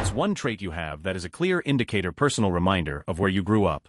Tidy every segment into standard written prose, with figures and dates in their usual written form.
What's one trait you have that is a clear indicator personal reminder of where you grew up?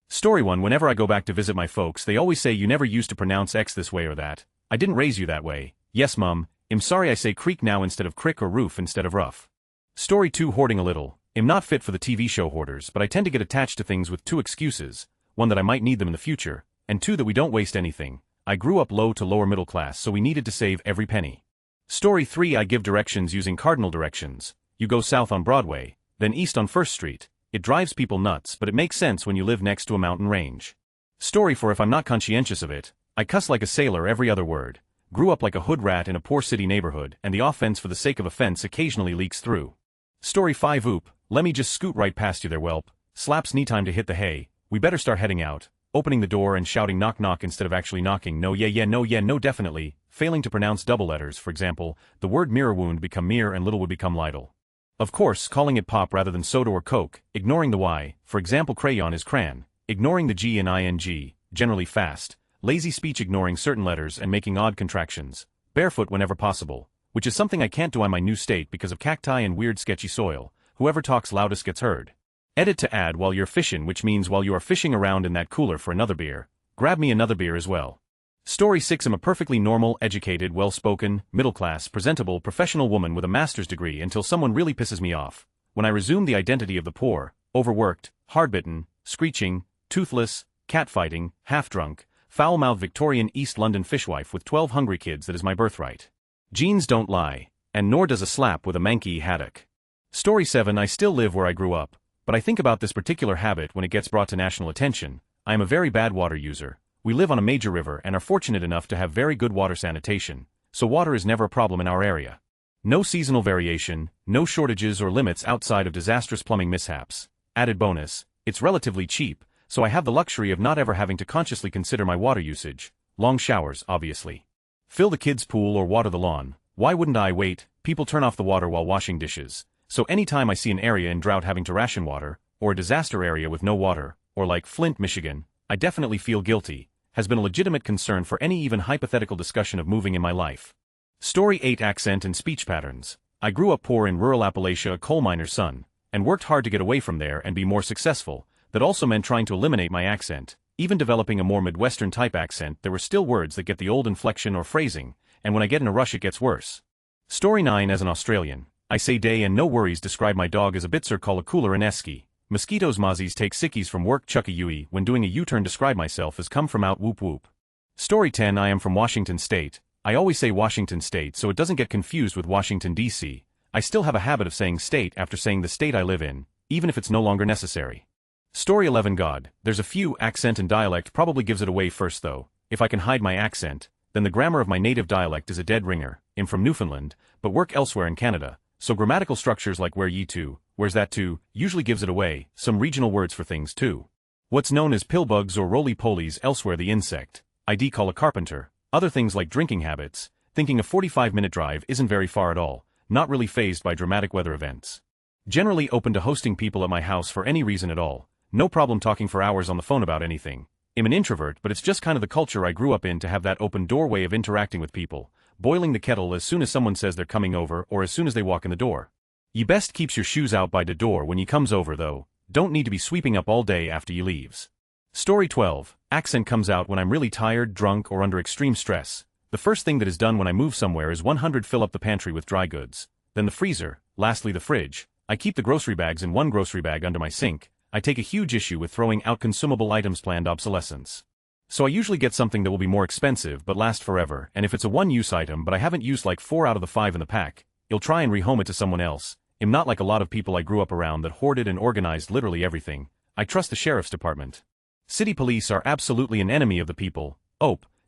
Story 1. Whenever I go back to visit my folks, they always say you never used to pronounce X this way or that. I didn't raise you that way. Yes, mum. I'm sorry I say creek now instead of crick or roof instead of rough. Story 2. Hoarding a little. I'm not fit for the TV show hoarders, but I tend to get attached to things with two excuses. One, that I might need them in the future, and two, that we don't waste anything. I grew up low to lower middle class, so we needed to save every penny. Story 3. I give directions using cardinal directions. You go south on Broadway, then east on 1st Street. It drives people nuts, but it makes sense when you live next to a mountain range. Story 4. If I'm not conscientious of it, I cuss like a sailor every other word. Grew up like a hood rat in a poor city neighborhood, and the offense for the sake of offense occasionally leaks through. Story 5. Oop, let me just scoot right past you there, whelp. Slaps knee time to hit the hay. We better start heading out. Opening the door and shouting knock knock instead of actually knocking. No definitely. Failing to pronounce double letters, for example, the word mirror wound become mere and little would become lidle. Of course, calling it pop rather than soda or coke, ignoring the Y, for example crayon is crayon, ignoring the G in ing, generally fast, lazy speech ignoring certain letters and making odd contractions, barefoot whenever possible, which is something I can't do on my new state because of cacti and weird sketchy soil, whoever talks loudest gets heard. Edit to add while you're fishing, which means while you are fishing around in that cooler for another beer, grab me another beer as well. Story 6. I'm a perfectly normal, educated, well-spoken, middle-class, presentable, professional woman with a master's degree until someone really pisses me off. When I resume the identity of the poor, overworked, hard-bitten, screeching, toothless, cat-fighting, half-drunk, foul-mouthed Victorian East London fishwife with 12 hungry kids that is my birthright. Genes don't lie, and nor does a slap with a manky haddock. Story 7. I still live where I grew up, but I think about this particular habit when it gets brought to national attention. I am a very bad water user. We live on a major river and are fortunate enough to have very good water sanitation, so water is never a problem in our area. No seasonal variation, no shortages or limits outside of disastrous plumbing mishaps. Added bonus, it's relatively cheap, so I have the luxury of not ever having to consciously consider my water usage. Long showers, obviously. Fill the kids' pool or water the lawn. Why wouldn't I? Wait, people turn off the water while washing dishes. So anytime I see an area in drought having to ration water, or a disaster area with no water, or like Flint, Michigan, I definitely feel guilty. Has been a legitimate concern for any even hypothetical discussion of moving in my life. Story 8. Accent and speech patterns. I grew up poor in rural Appalachia, a coal miner's son, and worked hard to get away from there and be more successful. That also meant trying to eliminate my accent. Even developing a more Midwestern type accent, there were still words that get the old inflection or phrasing, and when I get in a rush it gets worse. Story 9. As an Australian, I say day and no worries. Describe my dog as a bitzer, call a cooler an esky. Mosquitoes mozzies take sickies from work, chuck a Yui. When doing a U-turn, describe myself as come from out, whoop whoop. Story 10. I am from Washington State. I always say Washington State so it doesn't get confused with Washington D.C. I still have a habit of saying state after saying the state I live in, even if it's no longer necessary. Story 11. God, there's a few accent and dialect probably gives it away first though. If I can hide my accent, then the grammar of my native dialect is a dead ringer. I'm from Newfoundland, but work elsewhere in Canada, so grammatical structures like where ye to, where's that to, usually gives it away. Some regional words for things too. What's known as pillbugs or roly-polies elsewhere the insect. ID call a carpenter. Other things like drinking habits, thinking a 45-minute drive isn't very far at all, not really fazed by dramatic weather events. Generally open to hosting people at my house for any reason at all, no problem talking for hours on the phone about anything. I'm an introvert, but it's just kind of the culture I grew up in to have that open doorway of interacting with people, boiling the kettle as soon as someone says they're coming over or as soon as they walk in the door. Ye best keeps your shoes out by the door when ye comes over though, don't need to be sweeping up all day after ye leaves. Story 12. Accent comes out when I'm really tired, drunk or under extreme stress. The first thing that is done when I move somewhere is 100 fill up the pantry with dry goods, then the freezer, lastly the fridge. I keep the grocery bags in one grocery bag under my sink. I take a huge issue with throwing out consumable items, planned obsolescence. So I usually get something that will be more expensive but last forever, and if it's a one-use item but I haven't used like 4 out of the 5 in the pack, you'll try and rehome it to someone else. I'm not like a lot of people I grew up around that hoarded and organized literally everything. I trust the sheriff's department. City police are absolutely an enemy of the people.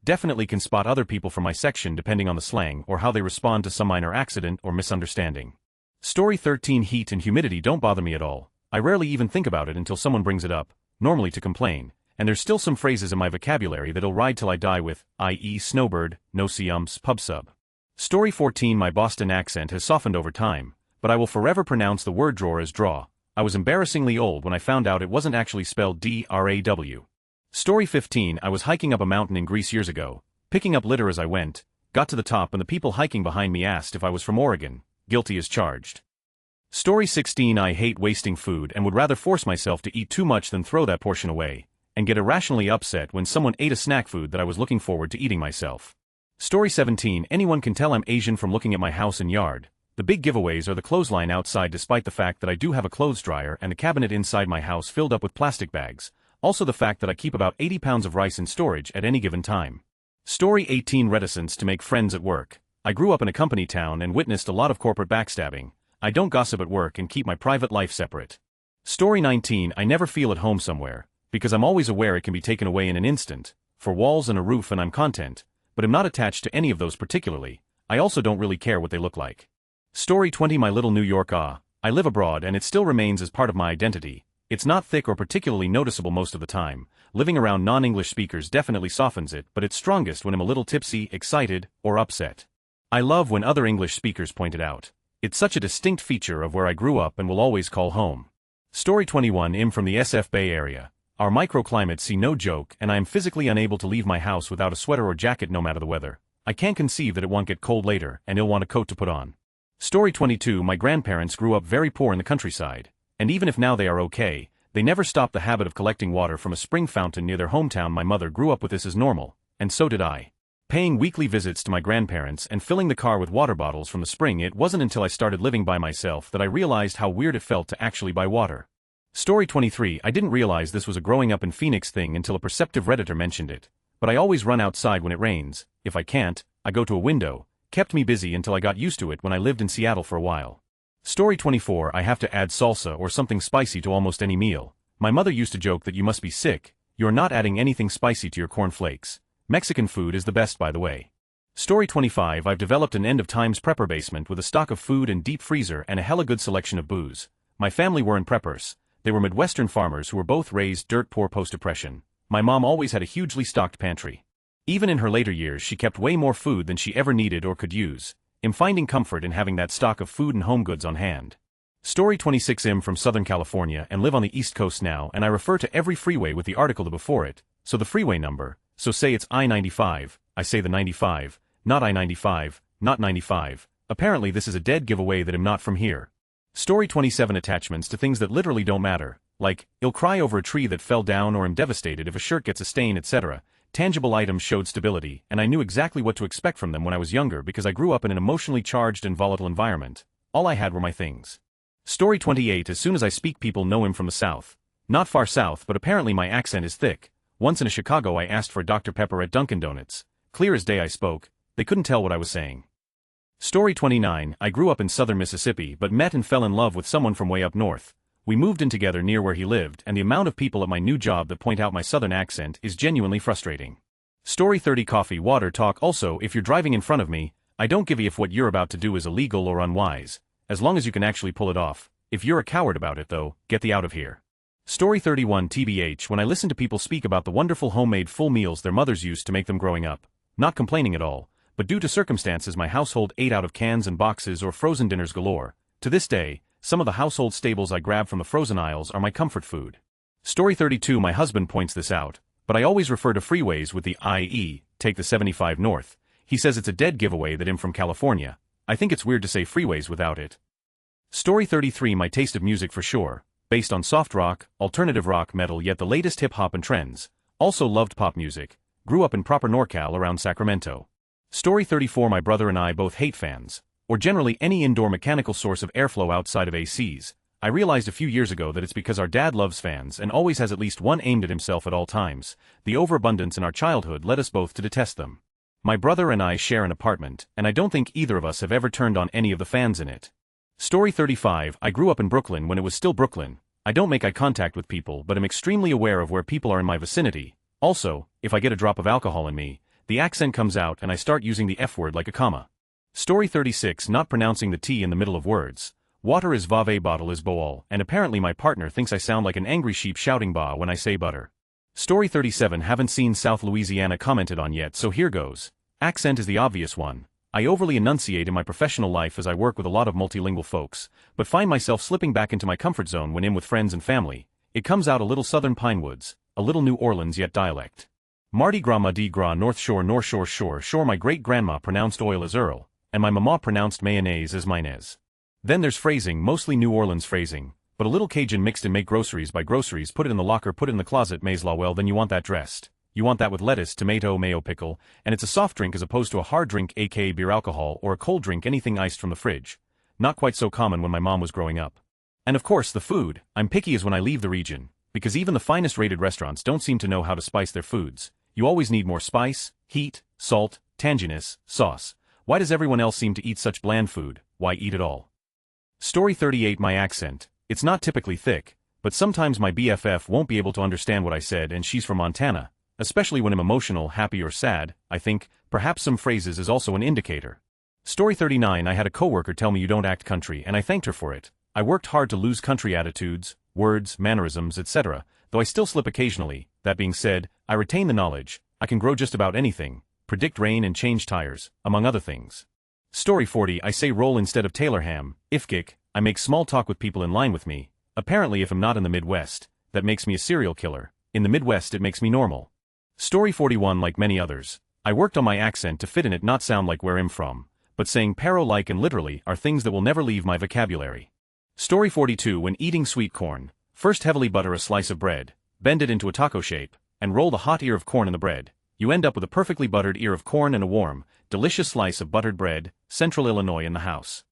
Definitely can spot other people from my section depending on the slang or how they respond to some minor accident or misunderstanding. Story 13. Heat and humidity don't bother me at all. I rarely even think about it until someone brings it up, normally to complain, and there's still some phrases in my vocabulary that'll ride till I die with, i.e. snowbird, no see pub sub. Story 14. My Boston accent has softened over time, but I will forever pronounce the word drawer as draw. I was embarrassingly old when I found out it wasn't actually spelled D-R-A-W. Story 15. I was hiking up a mountain in Greece years ago, picking up litter as I went, got to the top and the people hiking behind me asked if I was from Oregon. Guilty as charged. Story 16. I hate wasting food and would rather force myself to eat too much than throw that portion away, and get irrationally upset when someone ate a snack food that I was looking forward to eating myself. Story 17. Anyone can tell I'm Asian from looking at my house and yard. The big giveaways are the clothesline outside, despite the fact that I do have a clothes dryer and a cabinet inside my house filled up with plastic bags. Also the fact that I keep about 80 pounds of rice in storage at any given time. Story 18. Reticence to make friends at work. I grew up in a company town and witnessed a lot of corporate backstabbing. I don't gossip at work and keep my private life separate. Story 19. I never feel at home somewhere, because I'm always aware it can be taken away in an instant. For walls and a roof and I'm content, but am not attached to any of those particularly. I also don't really care what they look like. Story 20. My little New York I live abroad and it still remains as part of my identity. It's not thick or particularly noticeable most of the time. Living around non-English speakers definitely softens it, but it's strongest when I'm a little tipsy, excited, or upset. I love when other English speakers point it out. It's such a distinct feature of where I grew up and will always call home. Story 21. I'm from the SF Bay Area. Our microclimates see no joke, and I am physically unable to leave my house without a sweater or jacket no matter the weather. I can't conceive that it won't get cold later, and I'll want a coat to put on. Story 22. My grandparents grew up very poor in the countryside, and even if now they are okay, they never stopped the habit of collecting water from a spring fountain near their hometown. My mother grew up with this as normal, and so did I. Paying weekly visits to my grandparents and filling the car with water bottles from the spring. It wasn't until I started living by myself that I realized how weird it felt to actually buy water. Story 23. I didn't realize this was a growing up in Phoenix thing until a perceptive Redditor mentioned it, but I always run outside when it rains. If I can't, I go to a window. Kept me busy until I got used to it when I lived in Seattle for a while. Story 24. I have to add salsa or something spicy to almost any meal. My mother used to joke that you must be sick, you're not adding anything spicy to your cornflakes. Mexican food is the best, by the way. Story 25. I've developed an end-of-times prepper basement with a stock of food and deep freezer and a hella good selection of booze. My family weren't preppers. They were Midwestern farmers who were both raised dirt poor post-depression. My mom always had a hugely stocked pantry. Even in her later years she kept way more food than she ever needed or could use. I'm finding comfort in having that stock of food and home goods on hand. Story 26. I'm from Southern California and live on the East Coast now, and I refer to every freeway with the article before it, so the freeway number. So say it's I-95, I say the 95, not I-95, not 95. Apparently this is a dead giveaway that I'm not from here. Story 27. Attachments to things that literally don't matter, like, I'll cry over a tree that fell down or am devastated if a shirt gets a stain, etc. Tangible items showed stability, and I knew exactly what to expect from them when I was younger because I grew up in an emotionally charged and volatile environment. All I had were my things. Story 28. As soon as I speak people know I'm from the South. Not far south, but apparently my accent is thick. Once in Chicago I asked for a Dr. Pepper at Dunkin' Donuts. Clear as day I spoke. They couldn't tell what I was saying. Story 29. I grew up in southern Mississippi but met and fell in love with someone from way up north. We moved in together near where he lived, and the amount of people at my new job that point out my southern accent is genuinely frustrating. Story 30. Coffee, water talk. Also, if you're driving in front of me, I don't give a if what you're about to do is illegal or unwise, as long as you can actually pull it off. If you're a coward about it though, get the out of here. Story 31. TBH. When I listen to people speak about the wonderful homemade full meals their mothers used to make them growing up, not complaining at all, but due to circumstances my household ate out of cans and boxes or frozen dinners galore. To this day, some of the household staples I grab from the frozen aisles are my comfort food. Story 32. My husband points this out, but I always refer to freeways with the IE, take the 75 north. He says it's a dead giveaway that I'm from California. I think it's weird to say freeways without it. Story 33. My taste of music for sure, based on soft rock, alternative rock, metal, yet the latest hip-hop and trends. Also loved pop music. Grew up in proper NorCal around Sacramento. Story 34. My brother and I both hate fans, or generally any indoor mechanical source of airflow outside of ACs. I realized a few years ago that it's because our dad loves fans and always has at least one aimed at himself at all times. The overabundance in our childhood led us both to detest them. My brother and I share an apartment, and I don't think either of us have ever turned on any of the fans in it. Story 35. I grew up in Brooklyn when it was still Brooklyn. I don't make eye contact with people but am extremely aware of where people are in my vicinity. Also, if I get a drop of alcohol in me, the accent comes out and I start using the F word like a comma. Story 36. Not pronouncing the T in the middle of words. Water is vave, bottle is boal, and apparently my partner thinks I sound like an angry sheep shouting ba when I say butter. Story 37. Haven't seen South Louisiana commented on yet, so here goes. Accent is the obvious one. I overly enunciate in my professional life as I work with a lot of multilingual folks, but find myself slipping back into my comfort zone when I'm with friends and family. It comes out a little Southern Pine Woods, a little New Orleans yet dialect. Mardi Gras, Mardi Gras, North Shore, North Shore. My great-grandma pronounced oil as Earl, and my mama pronounced mayonnaise as mayonnaise. Then there's phrasing, mostly New Orleans phrasing, but a little Cajun mixed in make groceries by groceries, put it in the locker, put it in the closet, mais la well, then you want that dressed. You want that with lettuce, tomato, mayo, pickle, and it's a soft drink as opposed to a hard drink aka beer alcohol or a cold drink anything iced from the fridge. Not quite so common when my mom was growing up. And of course the food, I'm picky as when I leave the region, because even the finest rated restaurants don't seem to know how to spice their foods. You always need more spice, heat, salt, tanginess, sauce. Why does everyone else seem to eat such bland food? Why eat it all? Story 38. My accent. It's not typically thick, but sometimes my BFF won't be able to understand what I said, and she's from Montana. Especially when I'm emotional, happy or sad, I think, perhaps some phrases is also an indicator. Story 39. I had a coworker tell me you don't act country, and I thanked her for it. I worked hard to lose country attitudes, words, mannerisms, etc., though I still slip occasionally. That being said, I retain the knowledge, I can grow just about anything, predict rain and change tires, among other things. Story 40. I say roll instead of Taylor ham. Ifgik, I make small talk with people in line with me. Apparently if I'm not in the Midwest, that makes me a serial killer. In the Midwest it makes me normal. Story 41. Like many others, I worked on my accent to fit in it, not sound like where I'm from, but saying pero like and literally are things that will never leave my vocabulary. Story 42. When eating sweet corn, first heavily butter a slice of bread, bend it into a taco shape, and roll the hot ear of corn in the bread. You end up with a perfectly buttered ear of corn and a warm, delicious slice of buttered bread. Central Illinois in the house.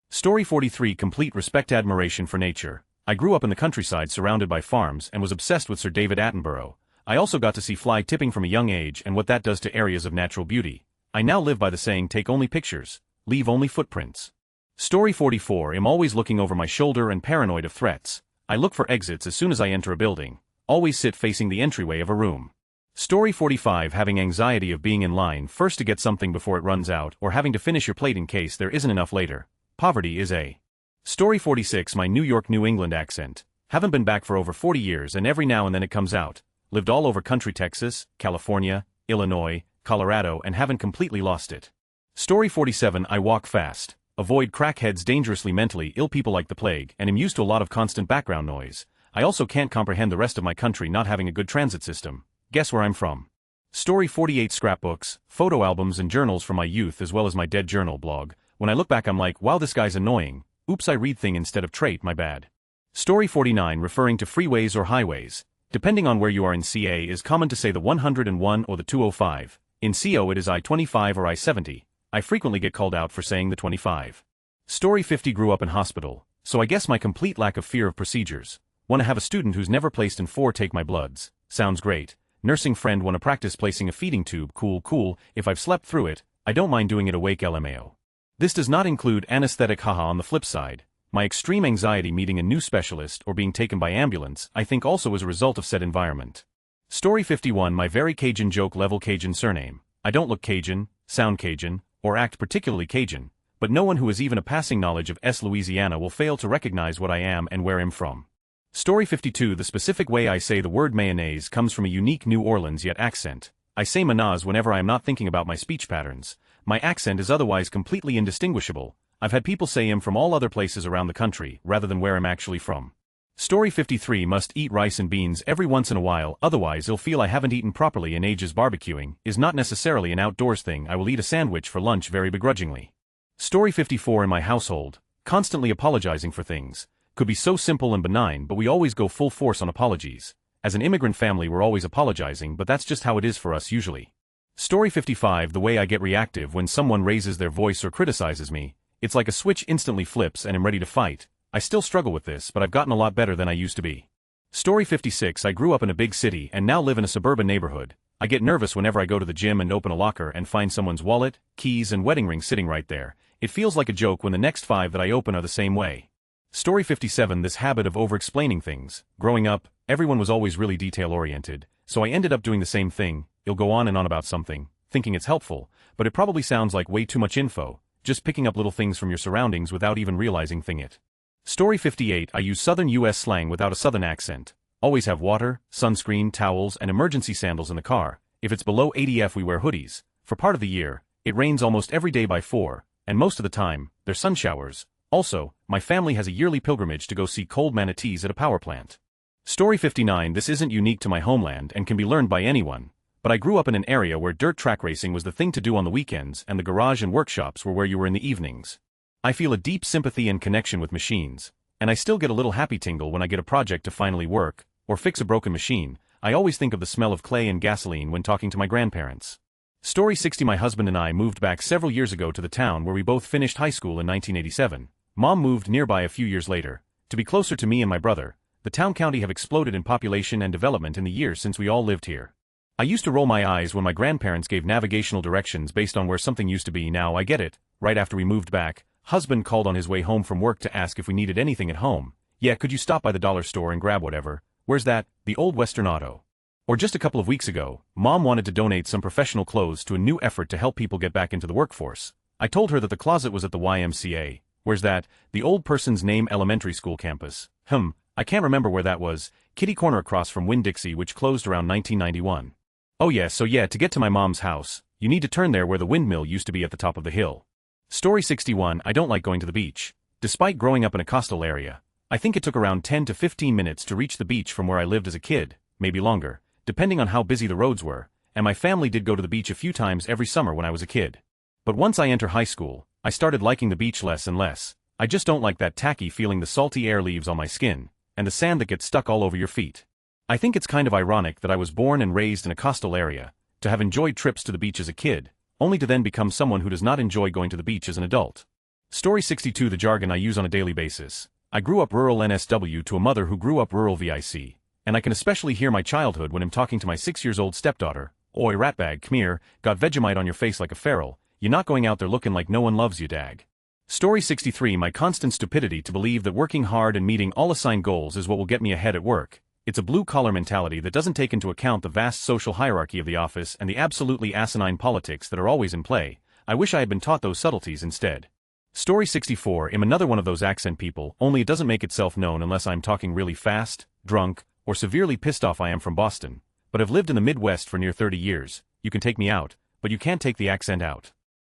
Story 43. Complete respect, admiration for nature. I grew up in the countryside surrounded by farms and was obsessed with Sir David Attenborough. I also got to see fly tipping from a young age and what that does to areas of natural beauty. I now live by the saying, take only pictures, leave only footprints. Story 44. I'm always looking over my shoulder and paranoid of threats. I look for exits as soon as I enter a building. Always sit facing the entryway of a room. Story 45. Having anxiety of being in line first to get something before it runs out, or having to finish your plate in case there isn't enough later. Poverty is a. Story 46. My New York, New England accent. Haven't been back for over 40 years and every now and then it comes out. Lived all over country, Texas, California, Illinois, Colorado, and haven't completely lost it. Story 47. I walk fast. Avoid crackheads, dangerously mentally ill people like the plague, and am used to a lot of constant background noise. I also can't comprehend the rest of my country not having a good transit system. Guess where I'm from. Story 48. Scrapbooks, photo albums and journals from my youth as well as my dead journal blog. When I look back I'm like, wow, this guy's annoying. Oops, I read thing instead of trait, my bad. Story 49. Referring to freeways or highways. Depending on where you are in CA is common to say the 101 or the 205. In CO it is I-25 or I-70. I frequently get called out for saying the 25. Story 50. Grew up in hospital, so I guess my complete lack of fear of procedures. Wanna have a student who's never placed in 4 take my bloods. Sounds great. Nursing friend wanna practice placing a feeding tube. Cool. If I've slept through it, I don't mind doing it awake. LMAO. This does not include anesthetic. Haha. On the flip side, my extreme anxiety meeting a new specialist or being taken by ambulance I think also is a result of said environment. Story 51. My very Cajun joke level Cajun surname. I don't look Cajun, sound Cajun, or act particularly Cajun, but no one who has even a passing knowledge of Louisiana will fail to recognize what I am and where I'm from. Story 52. The specific way I say the word mayonnaise comes from a unique New Orleans yet accent. I say mayonnaise whenever I am not thinking about my speech patterns. My accent is otherwise completely indistinguishable. I've had people say I'm from all other places around the country rather than where I'm actually from. Story 53. Must eat rice and beans every once in a while, otherwise I'll feel I haven't eaten properly in ages. Barbecuing is not necessarily an outdoors thing. I will eat a sandwich for lunch very begrudgingly. Story 54. In my household, constantly apologizing for things. Could be so simple and benign, but we always go full force on apologies. As an immigrant family we're always apologizing, but that's just how it is for us usually. Story 55. The way I get reactive when someone raises their voice or criticizes me. It's like a switch instantly flips and I'm ready to fight. I still struggle with this, but I've gotten a lot better than I used to be. Story 56. I grew up in a big city and now live in a suburban neighborhood. I get nervous whenever I go to the gym and open a locker and find someone's wallet, keys and wedding ring sitting right there. It feels like a joke when the next 5 that I open are the same way. Story 57. This habit of over-explaining things. Growing up, everyone was always really detail-oriented, so I ended up doing the same thing. You'll go on and on about something, thinking it's helpful, but it probably sounds like way too much info, just picking up little things from your surroundings without even realizing it. Story 58. I use southern US slang without a southern accent. Always have water, sunscreen, towels, and emergency sandals in the car. If it's below 80°F we wear hoodies. For part of the year, it rains almost every day by 4, and most of the time, there's sun showers. Also, my family has a yearly pilgrimage to go see cold manatees at a power plant. Story 59. This isn't unique to my homeland and can be learned by anyone, but I grew up in an area where dirt track racing was the thing to do on the weekends and the garage and workshops were where you were in the evenings. I feel a deep sympathy and connection with machines, and I still get a little happy tingle when I get a project to finally work, or fix a broken machine. I always think of the smell of clay and gasoline when talking to my grandparents. Story 60. My husband and I moved back several years ago to the town where we both finished high school in 1987. Mom moved nearby a few years later, to be closer to me and my brother. The town county have exploded in population and development in the years since we all lived here. I used to roll my eyes when my grandparents gave navigational directions based on where something used to be. Now I get it. Right after we moved back, husband called on his way home from work to ask if we needed anything at home. Yeah, could you stop by the dollar store and grab whatever? Where's that? The old Western Auto. Or just a couple of weeks ago, Mom wanted to donate some professional clothes to a new effort to help people get back into the workforce. I told her that the closet was at the YMCA. Where's that? The old person's name elementary school campus. I can't remember where that was. Kitty corner across from Winn-Dixie, which closed around 1991. Oh yeah, so yeah, to get to my mom's house, you need to turn there where the windmill used to be at the top of the hill. Story 61. I don't like going to the beach. Despite growing up in a coastal area, I think it took around 10 to 15 minutes to reach the beach from where I lived as a kid, maybe longer, depending on how busy the roads were, and my family did go to the beach a few times every summer when I was a kid. But once I enter high school, I started liking the beach less and less. I just don't like that tacky feeling the salty air leaves on my skin, and the sand that gets stuck all over your feet. I think it's kind of ironic that I was born and raised in a coastal area, to have enjoyed trips to the beach as a kid, only to then become someone who does not enjoy going to the beach as an adult. Story 62. The jargon I use on a daily basis. I grew up rural NSW to a mother who grew up rural VIC, and I can especially hear my childhood when I'm talking to my 6-year-old stepdaughter. Oi ratbag, come here, got Vegemite on your face like a feral, you're not going out there looking like no one loves you, dag. Story 63. My constant stupidity to believe that working hard and meeting all assigned goals is what will get me ahead at work. It's a blue-collar mentality that doesn't take into account the vast social hierarchy of the office and the absolutely asinine politics that are always in play. I wish I had been taught those subtleties instead. Story 64. I'm another one of those accent people, only it doesn't make itself known unless I'm talking really fast, drunk, or severely pissed off. I am from Boston, but have lived in the Midwest for near 30 years. You can take me out, but you can't take the accent out.